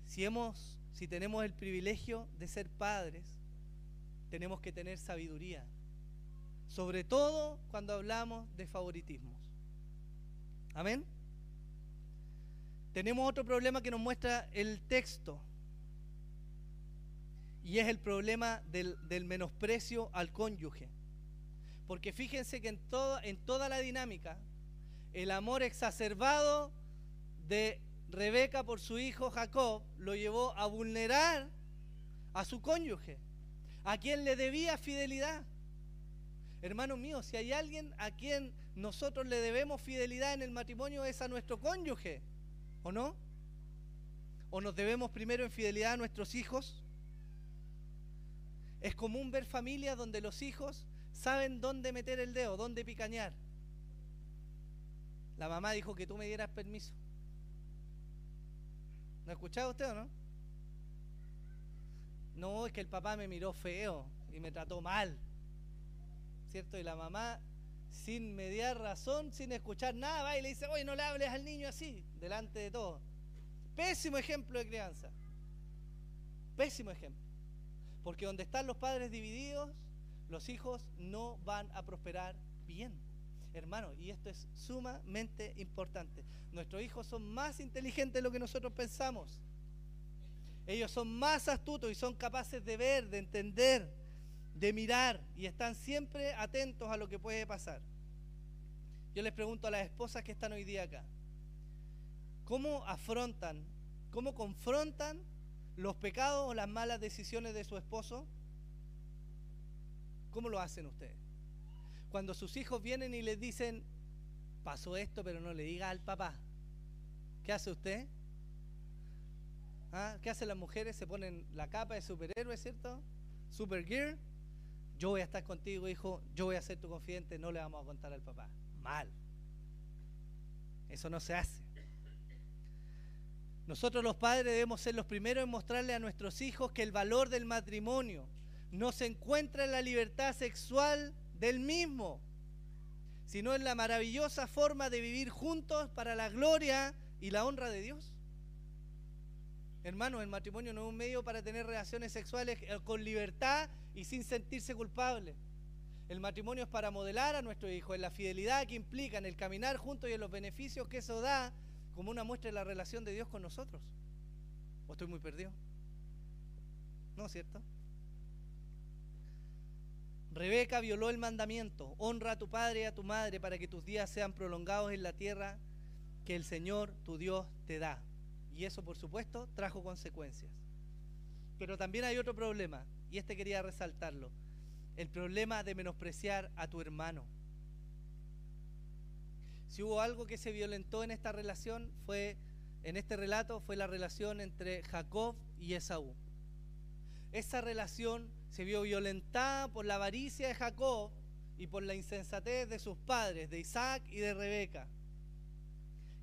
Si tenemos el privilegio de ser padres, tenemos que tener sabiduría, sobre todo cuando hablamos de favoritismos. ¿Amén? Tenemos otro problema que nos muestra el texto, y es el problema del menosprecio al cónyuge. Porque fíjense que en toda la dinámica, el amor exacerbado de Rebeca por su hijo Jacob lo llevó a vulnerar a su cónyuge, a quien le debía fidelidad. Hermanos míos, si hay alguien a quien nosotros le debemos fidelidad en el matrimonio, es a nuestro cónyuge, ¿o no? ¿O nos debemos primero en fidelidad a nuestros hijos? Es común ver familias donde los hijos saben dónde meter el dedo, dónde picañar. La mamá dijo que tú me dieras permiso. ¿No ha escuchado usted o no? No, es que el papá me miró feo y me trató mal, ¿cierto? Y la mamá, sin mediar razón, sin escuchar nada, va y le dice: oye, no le hables al niño así, delante de todos. Pésimo ejemplo de crianza. Pésimo ejemplo. Porque donde están los padres divididos, los hijos no van a prosperar bien. Hermano, y esto es sumamente importante. Nuestros hijos son más inteligentes de lo que nosotros pensamos. Ellos son más astutos y son capaces de ver, de entender, de mirar, y están siempre atentos a lo que puede pasar. Yo les pregunto a las esposas que están hoy día acá: ¿cómo afrontan, cómo confrontan los pecados o las malas decisiones de su esposo? ¿Cómo lo hacen ustedes? Cuando sus hijos vienen y les dicen: pasó esto, pero no le diga al papá, ¿qué hace usted? ¿Ah? ¿Qué hacen las mujeres? Se ponen la capa de superhéroe, ¿cierto? Supergirl. Yo voy a estar contigo, hijo, yo voy a ser tu confidente, no le vamos a contar al papá. Mal. Eso no se hace. Nosotros los padres debemos ser los primeros en mostrarle a nuestros hijos que el valor del matrimonio no se encuentra en la libertad sexual del mismo, sino en la maravillosa forma de vivir juntos para la gloria y la honra de Dios. Hermanos, el matrimonio no es un medio para tener relaciones sexuales con libertad y sin sentirse culpable. El matrimonio es para modelar a nuestros hijos en la fidelidad que implica, en el caminar juntos y en los beneficios que eso da, como una muestra de la relación de Dios con nosotros. ¿O estoy muy perdido? ¿No es cierto? Rebeca violó el mandamiento: honra a tu padre y a tu madre para que tus días sean prolongados en la tierra que el Señor tu Dios te da. Y eso, por supuesto, trajo consecuencias. Pero también hay otro problema, y este quería resaltarlo: el problema de menospreciar a tu hermano. Si hubo algo que se violentó en esta relación, en este relato, fue la relación entre Jacob y Esaú. Esa relación se vio violentada por la avaricia de Jacob y por la insensatez de sus padres, de Isaac y de Rebeca.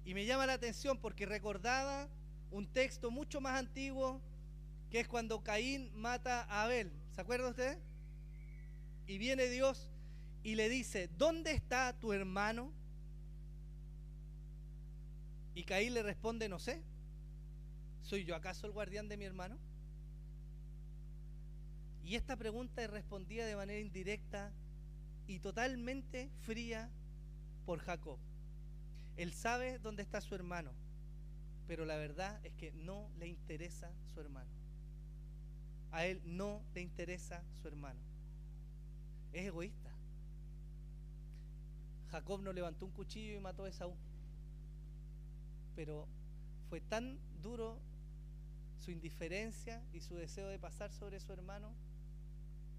Y me llama la atención porque recordaba un texto mucho más antiguo, que es cuando Caín mata a Abel. ¿Se acuerda usted? Y viene Dios y le dice: ¿dónde está tu hermano? Y Caín le responde: no sé. ¿Soy yo acaso el guardián de mi hermano? Y esta pregunta es respondida de manera indirecta y totalmente fría por Jacob. Él sabe dónde está su hermano, pero la verdad es que no le interesa su hermano. A él no le interesa su hermano. Es egoísta. Jacob no levantó un cuchillo y mató a Esaú, pero fue tan duro su indiferencia y su deseo de pasar sobre su hermano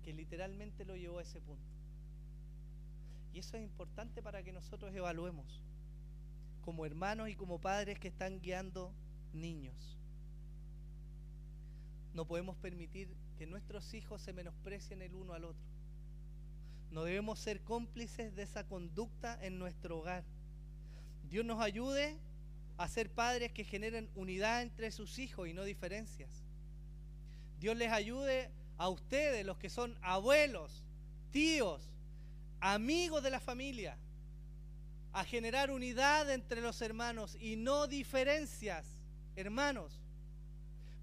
que literalmente lo llevó a ese punto. Y eso es importante para que nosotros evaluemos como hermanos y como padres que están guiando niños. No podemos permitir que nuestros hijos se menosprecien el uno al otro. No debemos ser cómplices de esa conducta en nuestro hogar. Dios nos ayude a ser padres que generen unidad entre sus hijos y no diferencias. Dios les ayude a ustedes, los que son abuelos, tíos, amigos de la familia, a generar unidad entre los hermanos y no diferencias, hermanos.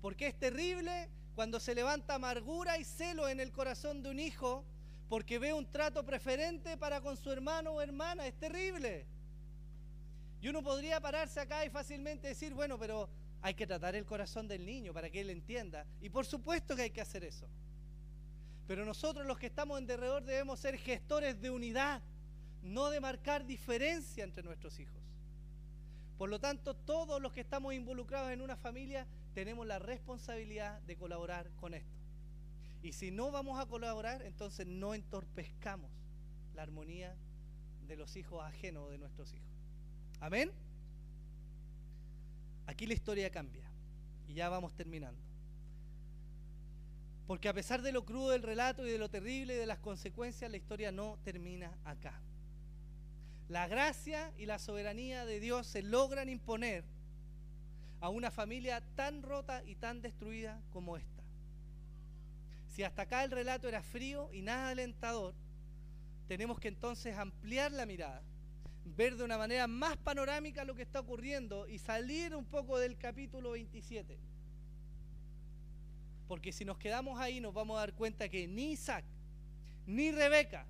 Porque es terrible cuando se levanta amargura y celo en el corazón de un hijo porque ve un trato preferente para con su hermano o hermana. Es terrible. Y uno podría pararse acá y fácilmente decir: bueno, pero hay que tratar el corazón del niño para que él entienda. Y por supuesto que hay que hacer eso. Pero nosotros, los que estamos en derredor, debemos ser gestores de unidad, no de marcar diferencia entre nuestros hijos. Por lo tanto, todos los que estamos involucrados en una familia tenemos la responsabilidad de colaborar con esto. Y si no vamos a colaborar, entonces no entorpezcamos la armonía de los hijos ajenos de nuestros hijos. ¿Amén? Aquí la historia cambia y ya vamos terminando. Porque a pesar de lo crudo del relato y de lo terrible y de las consecuencias, la historia no termina acá. La gracia y la soberanía de Dios se logran imponer a una familia tan rota y tan destruida como esta. Si hasta acá el relato era frío y nada alentador, tenemos que entonces ampliar la mirada, ver de una manera más panorámica lo que está ocurriendo y salir un poco del capítulo 27. Porque si nos quedamos ahí nos vamos a dar cuenta que ni Isaac, ni Rebeca,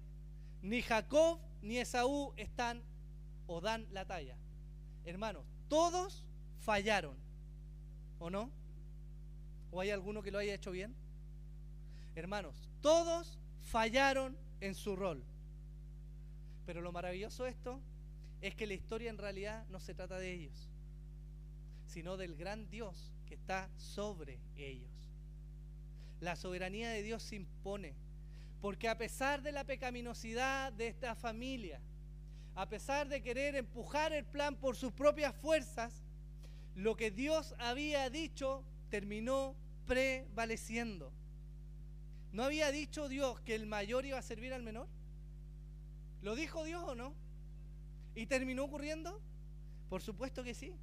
ni Jacob, ni Esaú están o dan la talla. Hermanos, todos fallaron, ¿o no? ¿O hay alguno que lo haya hecho bien? Hermanos, todos fallaron en su rol. Pero lo maravilloso de esto es que la historia en realidad no se trata de ellos, sino del gran Dios que está sobre ellos. La soberanía de Dios se impone, porque a pesar de la pecaminosidad de esta familia, a pesar de querer empujar el plan por sus propias fuerzas, lo que Dios había dicho terminó prevaleciendo. ¿No había dicho Dios que el mayor iba a servir al menor? ¿Lo dijo Dios o no? ¿Y terminó ocurriendo? Por supuesto que sí.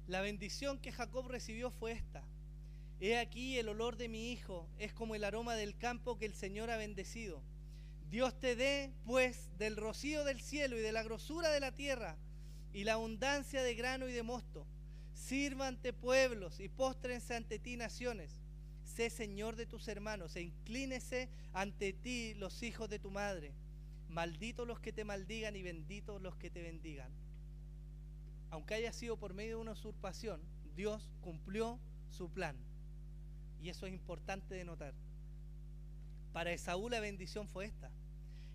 La bendición que Jacob recibió fue esta: he aquí el olor de mi hijo, es como el aroma del campo que el Señor ha bendecido. Dios te dé, pues, del rocío del cielo y de la grosura de la tierra y la abundancia de grano y de mosto. Sírvante pueblos y póstrense ante ti naciones. Sé Señor de tus hermanos e inclínese ante ti los hijos de tu madre. Malditos los que te maldigan y benditos los que te bendigan. Aunque haya sido por medio de una usurpación, Dios cumplió su plan. Y eso es importante de notar. Para Esaú la bendición fue esta: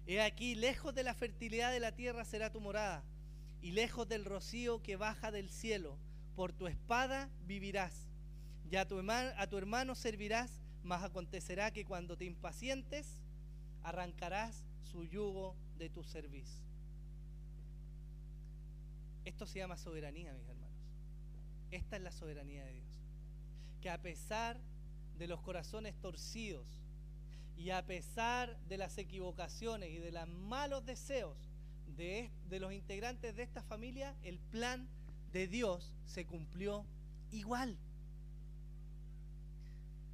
he aquí, lejos de la fertilidad de la tierra será tu morada, y lejos del rocío que baja del cielo. Por tu espada vivirás, y a tu hermano servirás, mas acontecerá que cuando te impacientes, arrancarás su yugo de tu cerviz. Esto se llama soberanía, mis hermanos. Esta es la soberanía de Dios. Que a pesar de los corazones torcidos y a pesar de las equivocaciones y de los malos deseos de los integrantes de esta familia, el plan de Dios se cumplió igual.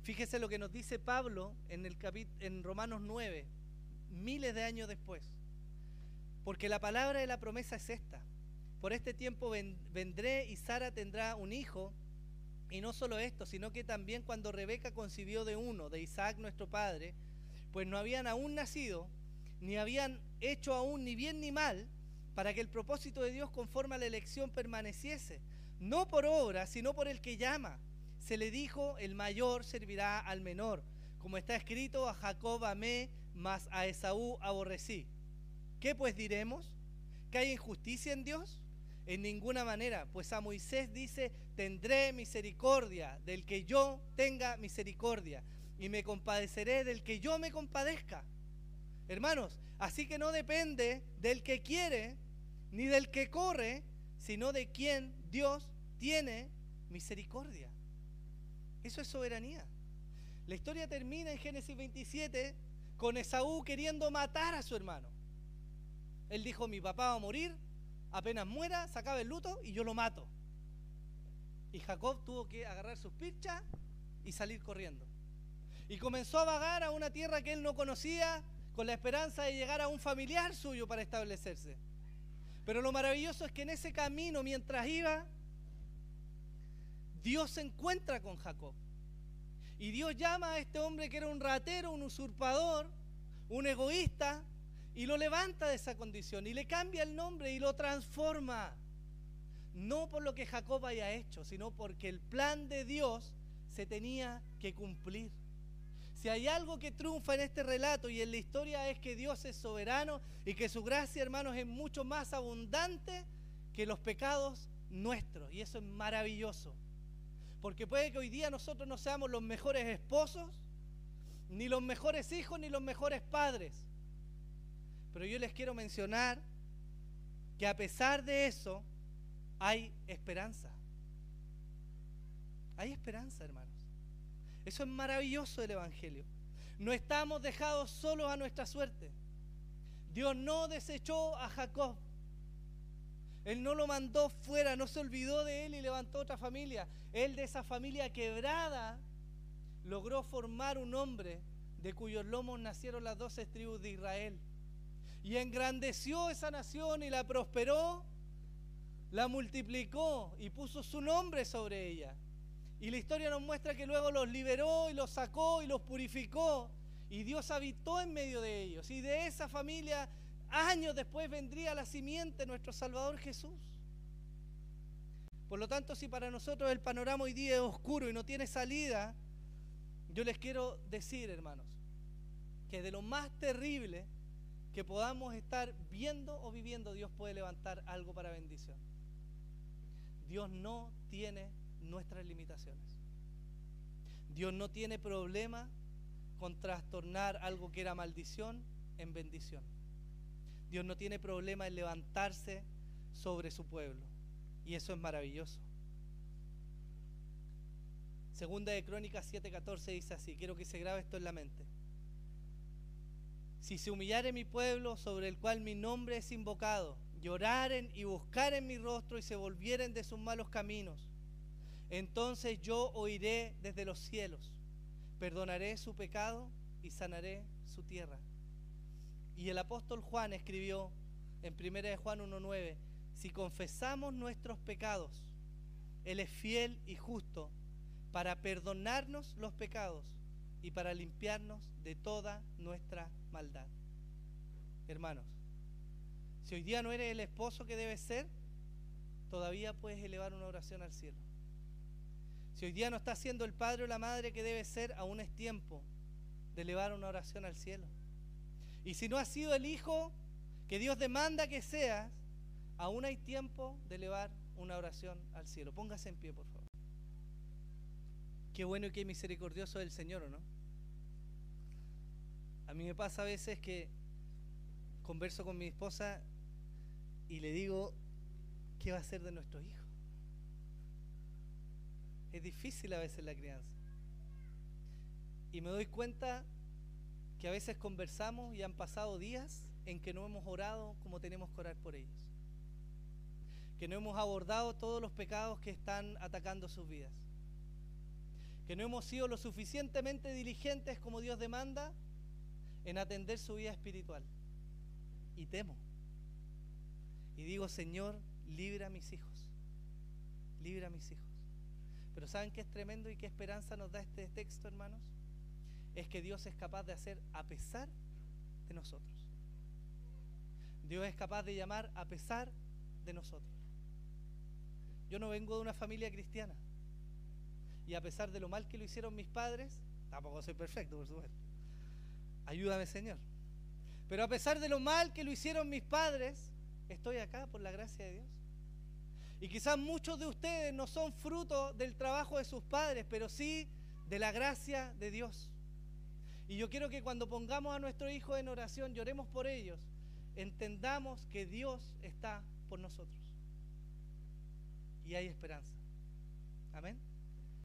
Fíjese lo que nos dice Pablo en Romanos 9, miles de años después. Porque la palabra de la promesa es esta: por este tiempo vendré y Sara tendrá un hijo. Y no solo esto, sino que también cuando Rebeca concibió de Isaac nuestro padre, pues no habían aún nacido, ni habían hecho aún ni bien ni mal, para que el propósito de Dios conforme a la elección permaneciese, no por obra, sino por el que llama. Se le dijo: el mayor servirá al menor. Como está escrito: a Jacob amé, mas a Esaú aborrecí. ¿Qué pues diremos? ¿Que hay injusticia en Dios? En ninguna manera, pues a Moisés dice: tendré misericordia del que yo tenga misericordia, y me compadeceré del que yo me compadezca. Hermanos, así que no depende del que quiere, ni del que corre, sino de quien Dios tiene misericordia. Eso es soberanía. La historia termina en Génesis 27 con Esaú queriendo matar a su hermano. Él dijo: mi papá va a morir, apenas muera, se acaba el luto y yo lo mato. Y Jacob tuvo que agarrar sus pichas y salir corriendo. Y comenzó a vagar a una tierra que él no conocía, con la esperanza de llegar a un familiar suyo para establecerse. Pero lo maravilloso es que en ese camino, mientras iba, Dios se encuentra con Jacob. Y Dios llama a este hombre que era un ratero, un usurpador, un egoísta, y lo levanta de esa condición y le cambia el nombre y lo transforma. No por lo que Jacob haya hecho, sino porque el plan de Dios se tenía que cumplir. Si hay algo que triunfa en este relato y en la historia, es que Dios es soberano y que su gracia, hermanos, es mucho más abundante que los pecados nuestros. Y eso es maravilloso. Porque puede que hoy día nosotros no seamos los mejores esposos, ni los mejores hijos, ni los mejores padres. Pero yo les quiero mencionar que a pesar de eso, hay esperanza. Hay esperanza, hermanos. Eso es maravilloso del Evangelio. No estamos dejados solos a nuestra suerte. Dios no desechó a Jacob. Él no lo mandó fuera, no se olvidó de él y levantó otra familia. Él, de esa familia quebrada, logró formar un hombre de cuyos lomos nacieron las 12 tribus de Israel. Y engrandeció esa nación y la prosperó, la multiplicó y puso su nombre sobre ella. Y la historia nos muestra que luego los liberó y los sacó y los purificó. Y Dios habitó en medio de ellos. Y de esa familia, años después, vendría la simiente, nuestro Salvador Jesús. Por lo tanto, si para nosotros el panorama hoy día es oscuro y no tiene salida, yo les quiero decir, hermanos, que de lo más terrible que podamos estar viendo o viviendo, Dios puede levantar algo para bendición. Dios no tiene nuestras limitaciones. Dios no tiene problema con trastornar algo que era maldición en bendición. Dios no tiene problema en levantarse sobre su pueblo. Y eso es maravilloso. Segunda de Crónicas 7:14 dice así, quiero que se grabe esto en la mente. Si se humillare mi pueblo, sobre el cual mi nombre es invocado, lloraren y buscaren mi rostro y se volvieren de sus malos caminos, entonces yo oiré desde los cielos, perdonaré su pecado y sanaré su tierra. Y el apóstol Juan escribió en 1 de Juan 1:9, si confesamos nuestros pecados, Él es fiel y justo para perdonarnos los pecados y para limpiarnos de toda nuestra maldad. Hermanos, si hoy día no eres el esposo que debes ser, todavía puedes elevar una oración al cielo. Si hoy día no estás siendo el padre o la madre que debes ser, aún es tiempo de elevar una oración al cielo. Y si no has sido el hijo que Dios demanda que seas, aún hay tiempo de elevar una oración al cielo. Póngase en pie, por favor. Qué bueno y qué misericordioso es el Señor, ¿o no? A mí me pasa a veces que converso con mi esposa y le digo, ¿qué va a hacer de nuestro hijo? Es difícil a veces la crianza. Y me doy cuenta que a veces conversamos y han pasado días en que no hemos orado como tenemos que orar por ellos. Que no hemos abordado todos los pecados que están atacando sus vidas. Que no hemos sido lo suficientemente diligentes como Dios demanda en atender su vida espiritual. Y temo. Y digo, Señor, libra a mis hijos. Libra a mis hijos. Pero ¿saben qué es tremendo y qué esperanza nos da este texto, hermanos? Es que Dios es capaz de hacer a pesar de nosotros. Dios es capaz de llamar a pesar de nosotros. Yo no vengo de una familia cristiana. Y a pesar de lo mal que lo hicieron mis padres, tampoco soy perfecto, por supuesto. Ayúdame, Señor. Pero a pesar de lo mal que lo hicieron mis padres, estoy acá por la gracia de Dios. Y quizás muchos de ustedes no son fruto del trabajo de sus padres, pero sí de la gracia de Dios. Y yo quiero que cuando pongamos a nuestros hijos en oración, lloremos por ellos, entendamos que Dios está por nosotros. Y hay esperanza. Amén.